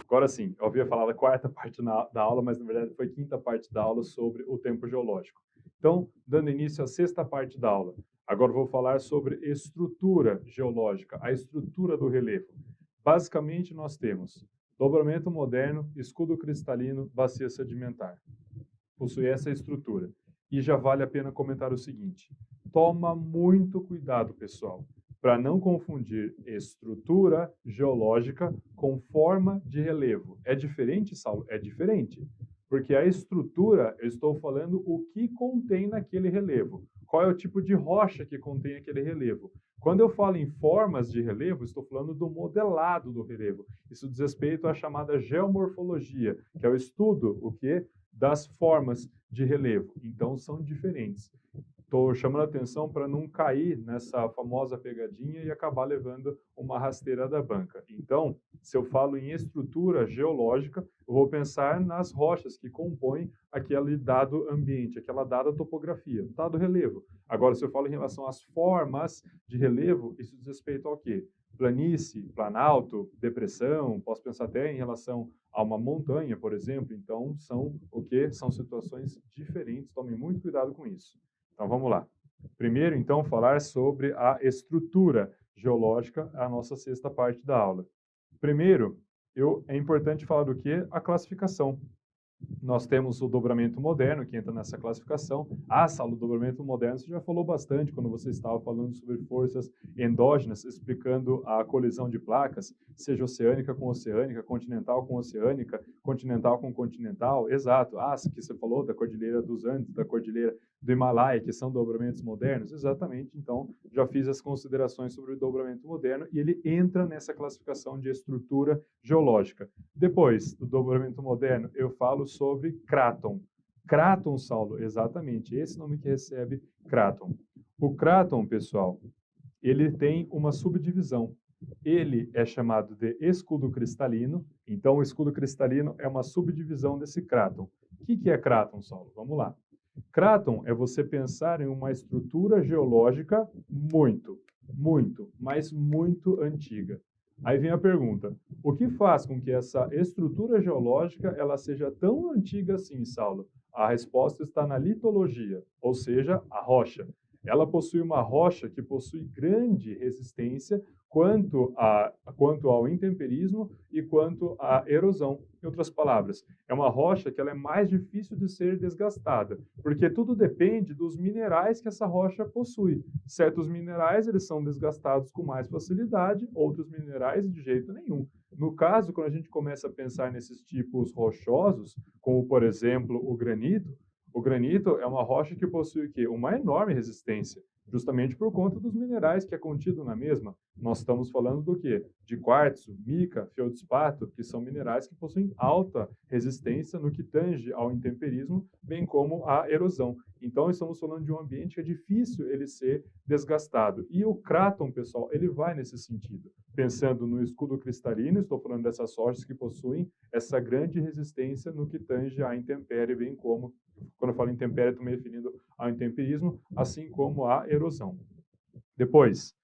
Agora sim, eu havia falado a quarta parte da aula, mas na verdade foi a quinta parte da aula sobre o tempo geológico. Então, dando início à sexta parte da aula, agora vou falar sobre estrutura geológica, a estrutura do relevo. Basicamente, nós temos dobramento moderno, escudo cristalino, bacia sedimentar. Possui essa estrutura. E já vale a pena comentar o seguinte: toma muito cuidado, pessoal, para não confundir estrutura geológica com forma de relevo. É diferente, Saulo? É diferente. Porque a estrutura, eu estou falando o que contém naquele relevo. Qual é o tipo de rocha que contém aquele relevo? Quando eu falo em formas de relevo, estou falando do modelado do relevo. Isso diz respeito à chamada geomorfologia, que é o estudo, o que? Das formas de relevo. Então, são diferentes. Estou chamando a atenção para não cair nessa famosa pegadinha e acabar levando uma rasteira da banca. Então, se eu falo em estrutura geológica, eu vou pensar nas rochas que compõem aquele dado ambiente, aquela dada topografia, dado relevo. Agora, se eu falo em relação às formas de relevo, isso diz respeito ao quê? Planície, planalto, depressão, posso pensar até em relação a uma montanha, por exemplo. Então, são o quê? São situações diferentes. Tomem muito cuidado com isso. Então vamos lá. Primeiro, então, falar sobre a estrutura geológica, a nossa sexta parte da aula. Primeiro, é importante falar do que? A classificação. Nós temos o dobramento moderno, que entra nessa classificação. Saulo, o dobramento moderno, você já falou bastante quando você estava falando sobre forças endógenas, explicando a colisão de placas, seja oceânica com oceânica, continental com oceânica, continental com continental. Exato. Que você falou da Cordilheira dos Andes, da Cordilheira do Himalaia, que são dobramentos modernos. Exatamente. Então, já fiz as considerações sobre o dobramento moderno e ele entra nessa classificação de estrutura geológica. Depois do dobramento moderno, eu falo sobre cráton. Cráton, Saulo, exatamente, esse nome que recebe cráton. O cráton, pessoal, ele tem uma subdivisão. Ele é chamado de escudo cristalino, então o escudo cristalino é uma subdivisão desse cráton. O que é cráton, Saulo? Vamos lá. Cráton é você pensar em uma estrutura geológica mas muito antiga. Aí vem a pergunta: o que faz com que essa estrutura geológica ela seja tão antiga assim, Saulo? A resposta está na litologia, ou seja, a rocha. Ela possui uma rocha que possui grande resistência quanto ao intemperismo e quanto à erosão. Em outras palavras, é uma rocha que ela é mais difícil de ser desgastada, porque tudo depende dos minerais que essa rocha possui. Certos minerais eles são desgastados com mais facilidade, outros minerais de jeito nenhum. No caso, quando a gente começa a pensar nesses tipos rochosos, como por exemplo o granito é uma rocha que possui o quê? Uma enorme resistência, justamente por conta dos minerais que é contido na mesma. Nós estamos falando do quê? De quartzo, mica, feldspato, que são minerais que possuem alta resistência no que tange ao intemperismo, bem como à erosão. Então, estamos falando de um ambiente que é difícil ele ser desgastado. E o cráton, pessoal, ele vai nesse sentido. Pensando no escudo cristalino, estou falando dessas rochas que possuem essa grande resistência no que tange à intempérie, bem como, quando eu falo intempérie, estou me referindo ao intemperismo, assim como à erosão. Depois,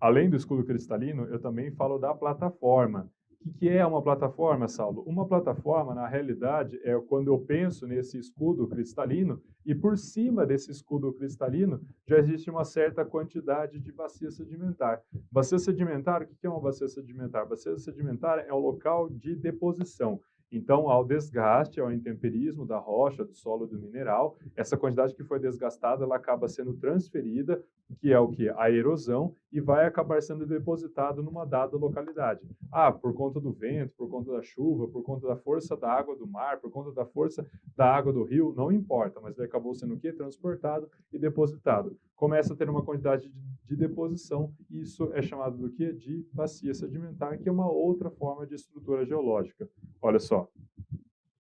além do escudo cristalino, eu também falo da plataforma. O que é uma plataforma, Saulo? Uma plataforma, na realidade, é quando eu penso nesse escudo cristalino e por cima desse escudo cristalino já existe uma certa quantidade de bacia sedimentar. Bacia sedimentar, o que é uma bacia sedimentar? Bacia sedimentar é o local de deposição. Então, ao desgaste, ao intemperismo da rocha, do solo, do mineral, essa quantidade que foi desgastada, ela acaba sendo transferida, que é o que? A erosão, e vai acabar sendo depositado numa dada localidade. Por conta do vento, por conta da chuva, por conta da força da água do mar, por conta da força da água do rio, não importa, mas ele acabou sendo o quê? Transportado e depositado. Começa a ter uma quantidade de deposição, e isso é chamado do quê? De bacia sedimentar, que é uma outra forma de estrutura geológica. Olha só.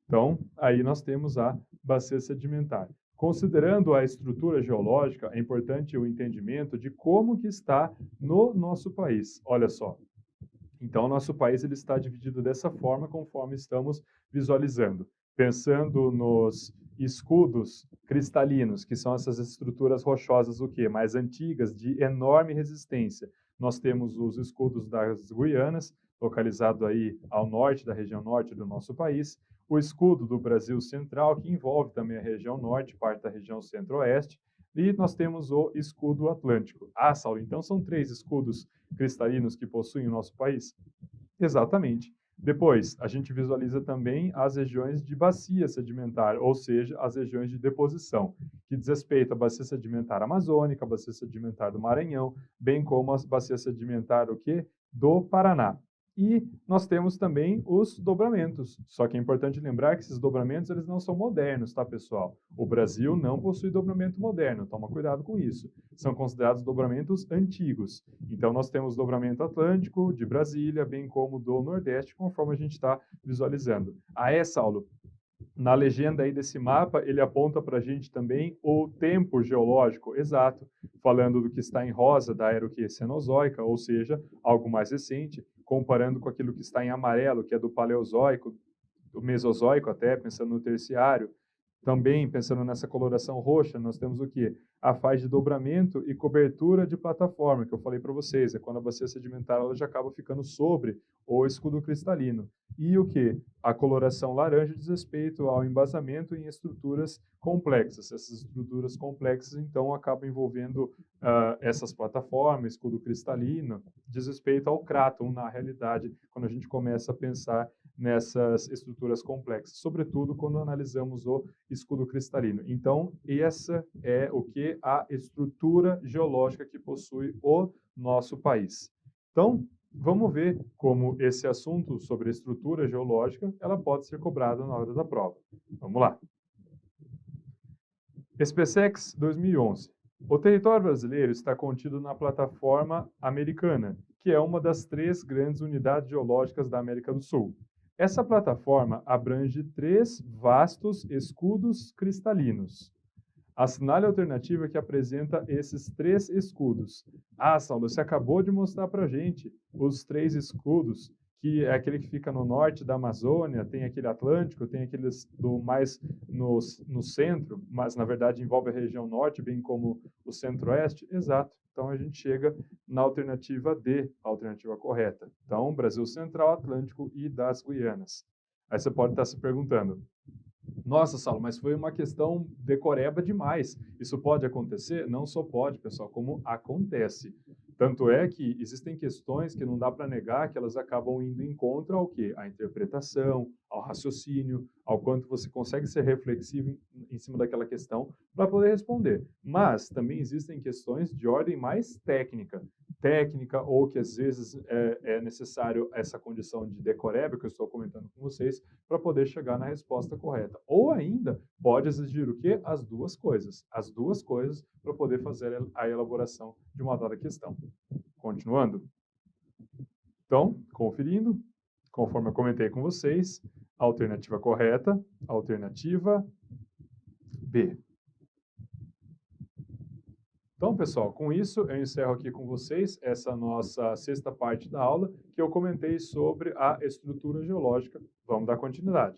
Então, aí nós temos a bacia sedimentar. Considerando a estrutura geológica, é importante o entendimento de como que está no nosso país. Olha só. Então, o nosso país ele está dividido dessa forma, conforme estamos visualizando. Pensando nos escudos cristalinos, que são essas estruturas rochosas, o quê? Mais antigas, de enorme resistência. nós temos os escudos das Guianas, localizado aí ao norte da região norte do nosso país, o escudo do Brasil Central, que envolve também a região norte, parte da região centro-oeste, e nós temos o escudo atlântico. Ah, Saulo, então são 3 escudos cristalinos que possuem o nosso país? Exatamente. Depois, a gente visualiza também as regiões de bacia sedimentar, ou seja, as regiões de deposição, que diz respeito à bacia sedimentar amazônica, a bacia sedimentar do Maranhão, bem como a bacia sedimentar o quê? Do Paraná. E nós temos também os dobramentos. Só que é importante lembrar que esses dobramentos eles não são modernos, tá, pessoal? O Brasil não possui dobramento moderno, toma cuidado com isso. São considerados dobramentos antigos. Então, nós temos dobramento atlântico de Brasília, bem como do Nordeste, conforme a gente está visualizando. Ah, Saulo, na legenda aí desse mapa, ele aponta para a gente também o tempo geológico, exato, falando do que está em rosa da era Cenozoica, ou seja, algo mais recente, comparando com aquilo que está em amarelo, que é do Paleozoico, do Mesozoico até, pensando no Terciário. Também, pensando nessa coloração roxa, nós temos o quê? A fase de dobramento e cobertura de plataforma, que eu falei para vocês, é quando a bacia sedimentar ela já acaba ficando sobre o escudo cristalino. E o quê? A coloração laranja diz respeito ao embasamento em estruturas complexas. Essas estruturas complexas, então, acabam envolvendo essas plataformas, escudo cristalino, diz respeito ao cráton, na realidade, quando a gente começa a pensar nessas estruturas complexas, sobretudo quando analisamos o escudo cristalino. Então, essa é o que a estrutura geológica que possui o nosso país. Então, vamos ver como esse assunto sobre estrutura geológica ela pode ser cobrada na hora da prova. Vamos lá. SpaceX 2011. O território brasileiro está contido na plataforma americana, que é uma das 3 grandes unidades geológicas da América do Sul. Essa plataforma abrange 3 vastos escudos cristalinos. Assinale a alternativa que apresenta esses 3 escudos. Ah, Saulo, você acabou de mostrar para a gente os 3 escudos, que é aquele que fica no norte da Amazônia, tem aquele Atlântico, tem aqueles do mais no centro, mas na verdade envolve a região norte, bem como o centro-oeste. Exato. Então, a gente chega na alternativa D, a alternativa correta. Então, Brasil Central, Atlântico e das Guianas. Aí você pode estar se perguntando, nossa, Saulo, mas foi uma questão decoreba demais. Isso pode acontecer? Não só pode, pessoal, como acontece. Tanto é que existem questões que não dá para negar que elas acabam indo em contra ao quê? À interpretação, ao raciocínio, ao quanto você consegue ser reflexivo em cima daquela questão para poder responder. Mas também existem questões de ordem mais técnica, ou que às vezes é necessário essa condição de decoreba que eu estou comentando com vocês para poder chegar na resposta correta. Ou ainda pode exigir o quê? As duas coisas para poder fazer a elaboração de uma dada questão. Continuando. Então, conferindo, conforme eu comentei com vocês, a alternativa correta, alternativa B. Então, pessoal, com isso eu encerro aqui com vocês essa nossa 6ª parte da aula, que eu comentei sobre a estrutura geológica. Vamos dar continuidade.